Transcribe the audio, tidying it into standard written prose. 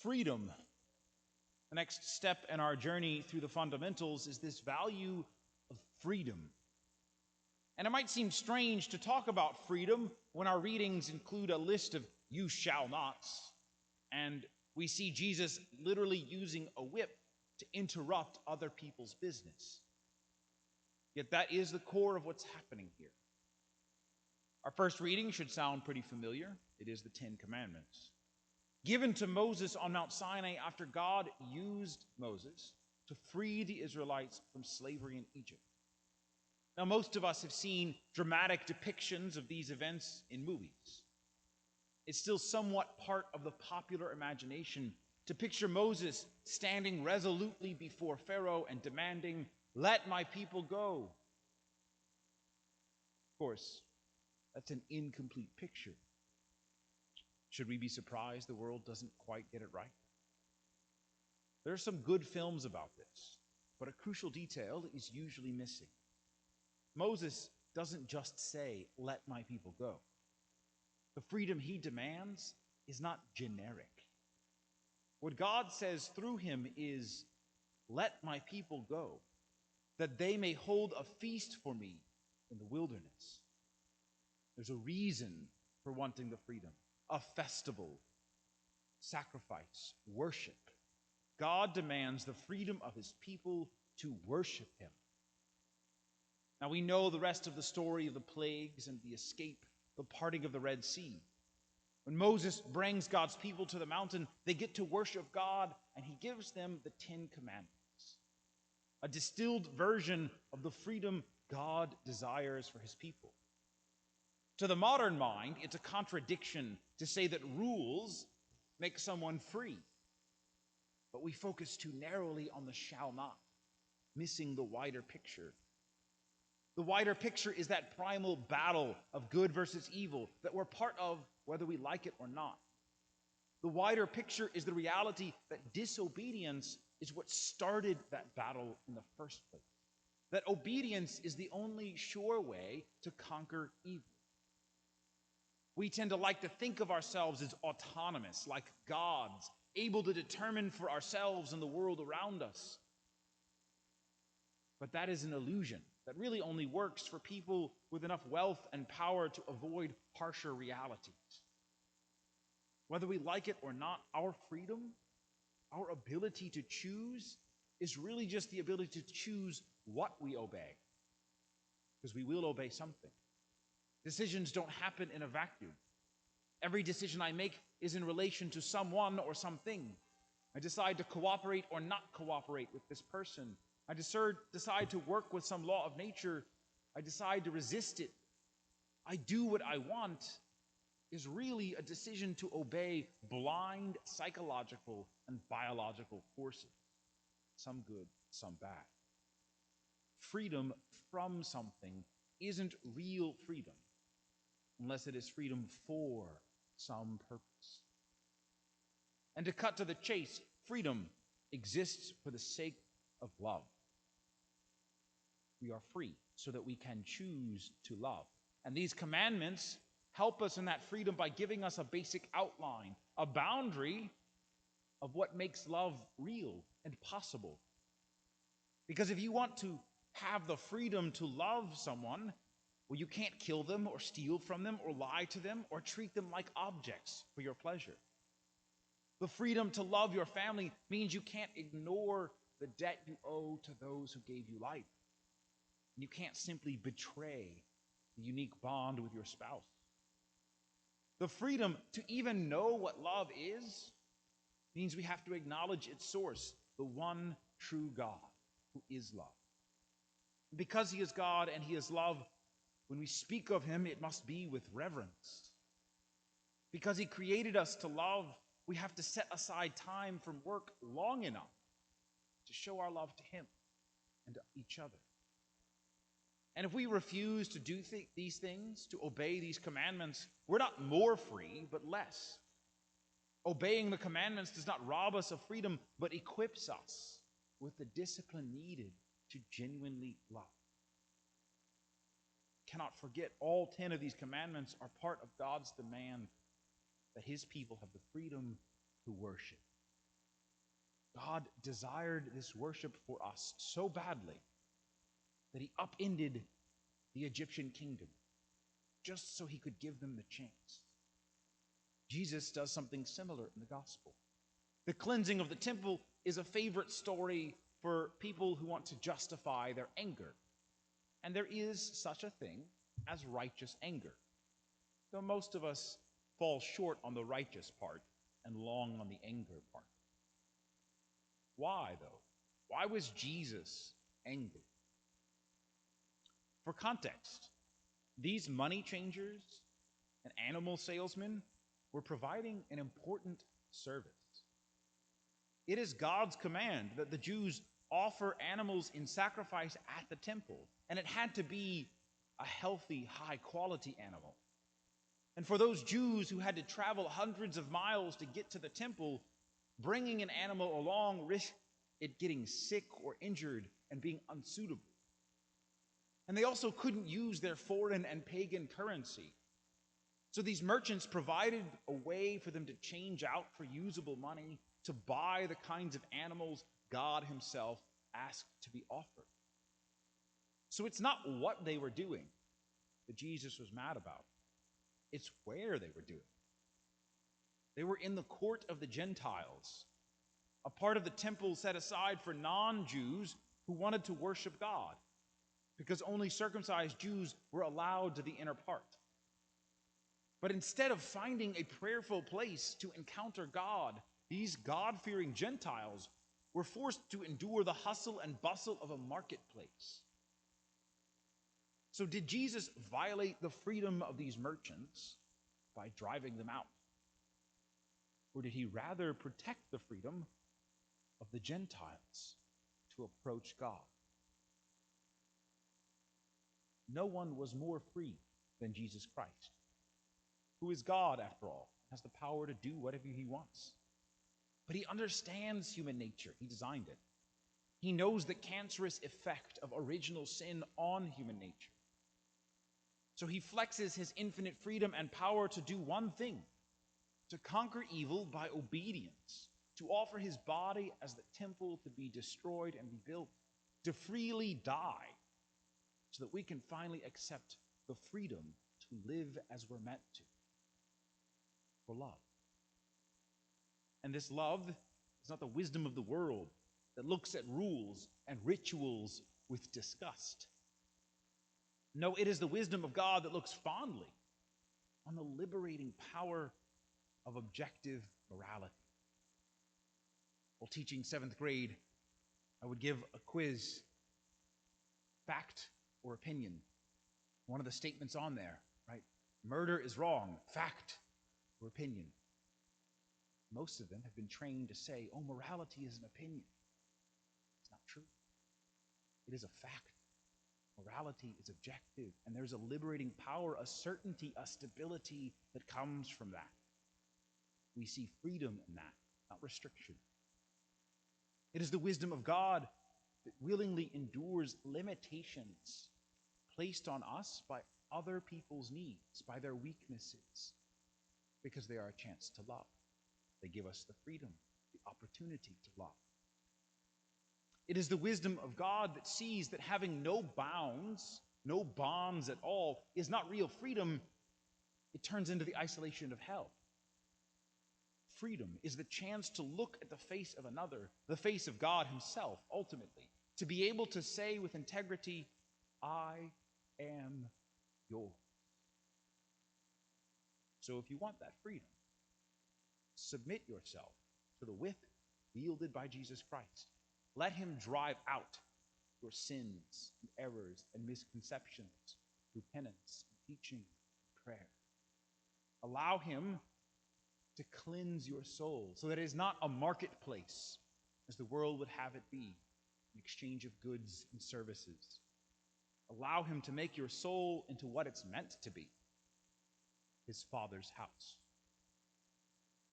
Freedom. The next step in our journey through the fundamentals is this value of freedom. And it might seem strange to talk about freedom when our readings include a list of "you shall nots," and we see Jesus literally using a whip to interrupt other people's business. Yet that is the core of what's happening here. Our first reading should sound pretty familiar. It is the Ten Commandments, given to Moses on Mount Sinai after God used Moses to free the Israelites from slavery in Egypt. Now, most of us have seen dramatic depictions of these events in movies. It's still somewhat part of the popular imagination to picture Moses standing resolutely before Pharaoh and demanding, "Let my people go." Of course, that's an incomplete picture. Should we be surprised the world doesn't quite get it right? There are some good films about this, but a crucial detail is usually missing. Moses doesn't just say, "Let my people go." The freedom he demands is not generic. What God says through him is, "Let my people go, that they may hold a feast for me in the wilderness." There's a reason for wanting the freedom: a festival, sacrifice, worship. God demands the freedom of his people to worship him. Now we know the rest of the story of the plagues and the escape, the parting of the Red Sea. When Moses brings God's people to the mountain, they get to worship God, and he gives them the Ten Commandments, a distilled version of the freedom God desires for his people. To the modern mind, it's a contradiction to say that rules make someone free. But we focus too narrowly on the "shall not," missing the wider picture. The wider picture is that primal battle of good versus evil that we're part of whether we like it or not. The wider picture is the reality that disobedience is what started that battle in the first place. That obedience is the only sure way to conquer evil. We tend to like to think of ourselves as autonomous, like gods, able to determine for ourselves and the world around us. But that is an illusion that really only works for people with enough wealth and power to avoid harsher realities. Whether we like it or not, our freedom, our ability to choose, is really just the ability to choose what we obey. Because we will obey something. Decisions don't happen in a vacuum. Every decision I make is in relation to someone or something. I decide to cooperate or not cooperate with this person. I decide to work with some law of nature. I decide to resist it. I do what I want is really a decision to obey blind psychological and biological forces. Some good, some bad. Freedom from something isn't real freedom unless it is freedom for some purpose. And to cut to the chase, freedom exists for the sake of love. We are free so that we can choose to love. And these commandments help us in that freedom by giving us a basic outline, a boundary of what makes love real and possible. Because if you want to have the freedom to love someone, well, you can't kill them or steal from them or lie to them or treat them like objects for your pleasure. The freedom to love your family means you can't ignore the debt you owe to those who gave you life. You can't simply betray the unique bond with your spouse. The freedom to even know what love is means we have to acknowledge its source, the one true God who is love. Because he is God and he is love, when we speak of him, it must be with reverence. Because he created us to love, we have to set aside time from work long enough to show our love to him and to each other. And if we refuse to do these things, to obey these commandments, we're not more free, but less. Obeying the commandments does not rob us of freedom, but equips us with the discipline needed to genuinely love. Cannot forget, all 10 of these commandments are part of God's demand that his people have the freedom to worship. God desired this worship for us so badly that he upended the Egyptian kingdom just so he could give them the chance. Jesus does something similar in the gospel. The cleansing of the temple is a favorite story for people who want to justify their anger. And there is such a thing as righteous anger, though most of us fall short on the righteous part and long on the anger part. Why, though? Why was Jesus angry? For context, these money changers and animal salesmen were providing an important service. It is God's command that the Jews offer animals in sacrifice at the temple, and it had to be a healthy, high-quality animal. And for those Jews who had to travel hundreds of miles to get to the temple, bringing an animal along risked it getting sick or injured and being unsuitable. And they also couldn't use their foreign and pagan currency. So these merchants provided a way for them to change out for usable money to buy the kinds of animals God himself asked to be offered. So it's not what they were doing that Jesus was mad about. It's where they were doing it. They were in the court of the Gentiles, a part of the temple set aside for non-Jews who wanted to worship God, because only circumcised Jews were allowed to the inner part. But instead of finding a prayerful place to encounter God, these God-fearing Gentiles were forced to endure the hustle and bustle of a marketplace. So did Jesus violate the freedom of these merchants by driving them out? Or did he rather protect the freedom of the Gentiles to approach God? No one was more free than Jesus Christ, who is God, after all, has the power to do whatever he wants. But he understands human nature. He designed it. He knows the cancerous effect of original sin on human nature. So he flexes his infinite freedom and power to do one thing: to conquer evil by obedience, to offer his body as the temple to be destroyed and rebuilt, to freely die, so that we can finally accept the freedom to live as we're meant to, for love. And this love is not the wisdom of the world that looks at rules and rituals with disgust. No, it is the wisdom of God that looks fondly on the liberating power of objective morality. While teaching 7th grade, I would give a quiz, fact or opinion. One of the statements on there, right? Murder is wrong, fact or opinion. Most of them have been trained to say, oh, morality is an opinion. It's not true. It is a fact. Morality is objective, and there's a liberating power, a certainty, a stability that comes from that. We see freedom in that, not restriction. It is the wisdom of God that willingly endures limitations placed on us by other people's needs, by their weaknesses, because they are a chance to love. They give us the freedom, the opportunity to love. It is the wisdom of God that sees that having no bounds, no bonds at all, is not real freedom. It turns into the isolation of hell. Freedom is the chance to look at the face of another, the face of God himself, ultimately, to be able to say with integrity, I am yours. So if you want that freedom, submit yourself to the whip wielded by Jesus Christ. Let him drive out your sins and errors and misconceptions through penance, and teaching, and prayer. Allow him to cleanse your soul so that it is not a marketplace, as the world would have it be, an exchange of goods and services. Allow him to make your soul into what it's meant to be, his Father's house.